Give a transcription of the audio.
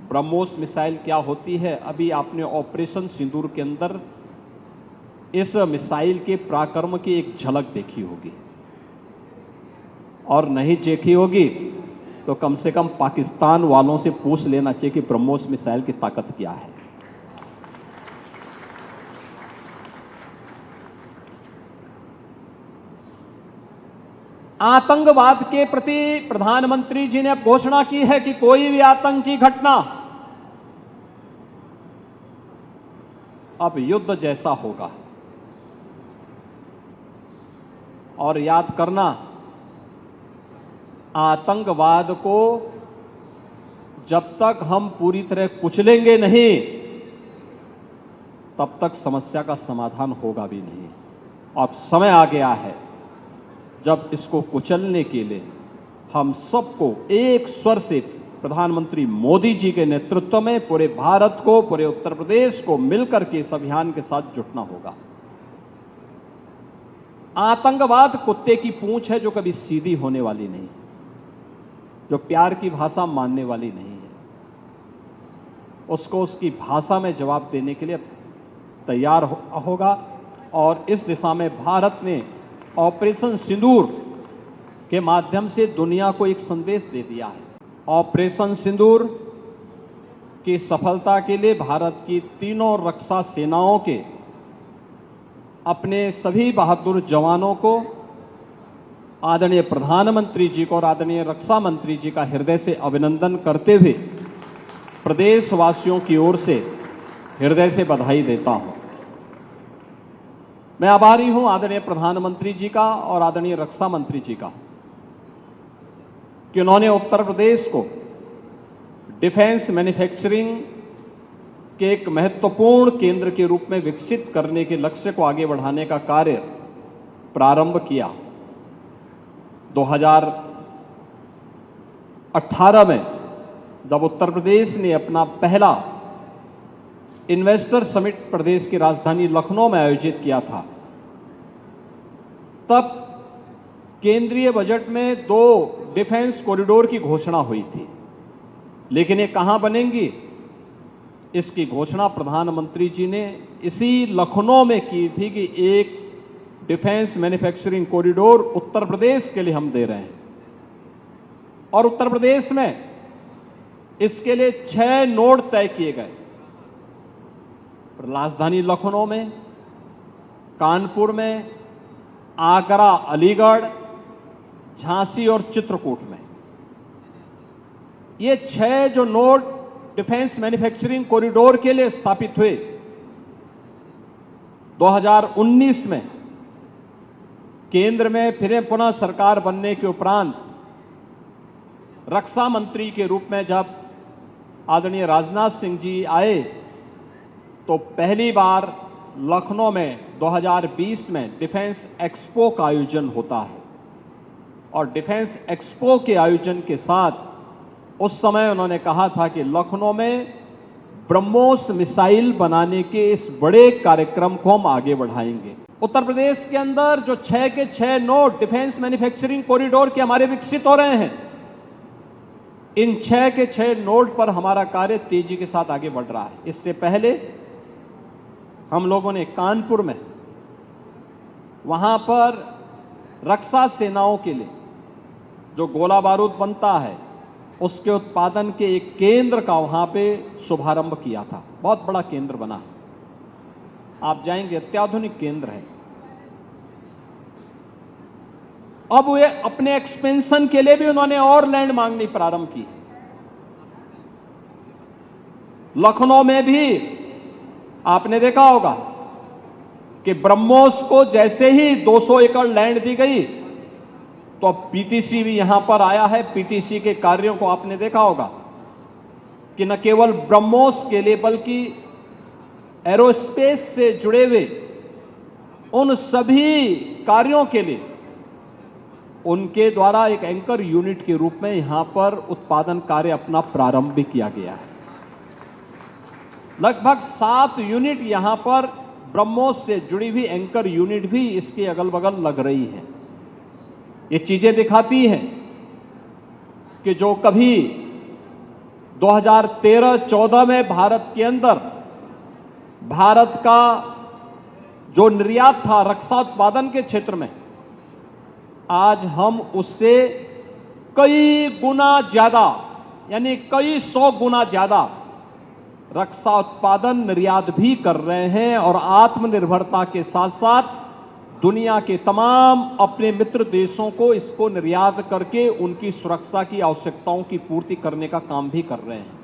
BrahMos missile क्या होती है, अभी आपने ऑपरेशन सिंदूर के अंदर इस मिसाइल के पराक्रम की एक झलक देखी होगी, और नहीं देखी होगी तो कम से कम पाकिस्तान वालों से पूछ लेना चाहिए कि ब्रह्मोस मिसाइल की ताकत क्या है। आतंकवाद के प्रति प्रधानमंत्री जी ने अब घोषणा की है कि कोई भी आतंकी घटना अब युद्ध जैसा होगा। और याद करना, आतंकवाद को जब तक हम पूरी तरह कुचलेंगे नहीं तब तक समस्या का समाधान होगा भी नहीं। अब समय आ गया है जब इसको कुचलने के लिए हम सबको एक स्वर से प्रधानमंत्री मोदी जी के नेतृत्व में पूरे भारत को, पूरे उत्तर प्रदेश को मिलकर के इस अभियान के साथ जुटना होगा। आतंकवाद कुत्ते की पूंछ है जो कभी सीधी होने वाली नहीं, जो प्यार की भाषा मानने वाली नहीं है। उसको उसकी भाषा में जवाब देने के लिए तैयार होगा। और इस दिशा में भारत ने ऑपरेशन सिंदूर के माध्यम से दुनिया को एक संदेश दे दिया है। ऑपरेशन सिंदूर की सफलता के लिए भारत की तीनों रक्षा सेनाओं के अपने सभी बहादुर जवानों को, आदरणीय प्रधानमंत्री जी को और आदरणीय रक्षा मंत्री जी का हृदय से अभिनंदन करते हुए प्रदेशवासियों की ओर से हृदय से बधाई देता हूं। मैं आभारी हूं आदरणीय प्रधानमंत्री जी का और आदरणीय रक्षा मंत्री जी का कि उन्होंने उत्तर प्रदेश को डिफेंस मैन्युफैक्चरिंग के एक महत्वपूर्ण केंद्र के रूप में विकसित करने के लक्ष्य को आगे बढ़ाने का कार्य प्रारंभ किया। 2018 में जब उत्तर प्रदेश ने अपना पहला इन्वेस्टर समिट प्रदेश की राजधानी लखनऊ में आयोजित किया था, तब केंद्रीय बजट में 2 डिफेंस कॉरिडोर की घोषणा हुई थी। लेकिन ये कहां बनेंगी, इसकी घोषणा प्रधानमंत्री जी ने इसी लखनऊ में की थी कि एक defence manufacturing corridor Uttar Pradesh के लिए हम दे रहे हैं। और उत्तर प्रदेश में इसके लिए 6 नोड तय किए गए। राजधानी लखनऊ में, कानपुर में, आगरा, अलीगढ़, झांसी और चित्रकूट में। ये 6 जो नोड डिफेंस मैन्युफैक्चरिंग कॉरिडोर के लिए स्थापित हुए, 2019 में केंद्र में फिर पुनः सरकार बनने के उपरांत रक्षा मंत्री के रूप में जब आदरणीय राजनाथ सिंह जी आए तो पहली बार लखनऊ में 2020 में डिफेंस एक्सपो का आयोजन होता है। और डिफेंस एक्सपो के आयोजन के साथ उस समय उन्होंने कहा था कि लखनऊ में ब्रह्मोस मिसाइल बनाने के इस बड़े कार्यक्रम को हम आगे बढ़ाएंगे। उत्तर प्रदेश के अंदर जो 6 के 6 नोड डिफेंस मैन्युफैक्चरिंग कॉरिडोर के हमारे विकसित हो रहे हैं, इन 6 के 6 नोड पर हमारा कार्य तेजी के साथ आगे बढ़ रहा है। इससे पहले हम लोगों ने कानपुर में, वहां पर रक्षा सेनाओं के लिए जो गोला बारूद बनता है उसके उत्पादन के एक केंद्र का वहां पे शुभारंभ किया था। बहुत बड़ा केंद्र बना है, आप जाएंगे, अत्याधुनिक केंद्र है। अब वे अपने एक्सपेंशन के लिए भी उन्होंने और लैंड मांगनी प्रारंभ की। लखनऊ में भी आपने देखा होगा कि ब्रह्मोस को जैसे ही 200 एकड़ लैंड दी गई तो अब पीटीसी भी यहां पर आया है। पीटीसी के कार्यों को आपने देखा होगा कि न केवल ब्रह्मोस के लिए बल्कि एरोस्पेस से जुड़े हुए उन सभी कार्यों के लिए उनके द्वारा एक एंकर यूनिट के रूप में यहां पर उत्पादन कार्य अपना प्रारंभ भी किया गया है। लगभग 7 यूनिट यहां पर ब्रह्मोस से जुड़ी हुई एंकर यूनिट भी इसके अगल बगल लग रही है। ये चीजें दिखाती हैं कि जो कभी 2013-14 में भारत के अंदर भारत का जो निर्यात था रक्षा उत्पादन के क्षेत्र में, आज हम उससे कई गुना ज्यादा, यानी कई 100 गुना ज्यादा रक्षा उत्पादन निर्यात भी कर रहे हैं और आत्मनिर्भरता के साथ साथ दुनिया के तमाम अपने मित्र देशों को इसको निर्यात करके उनकी सुरक्षा की आवश्यकताओं की पूर्ति करने का काम भी कर रहे हैं।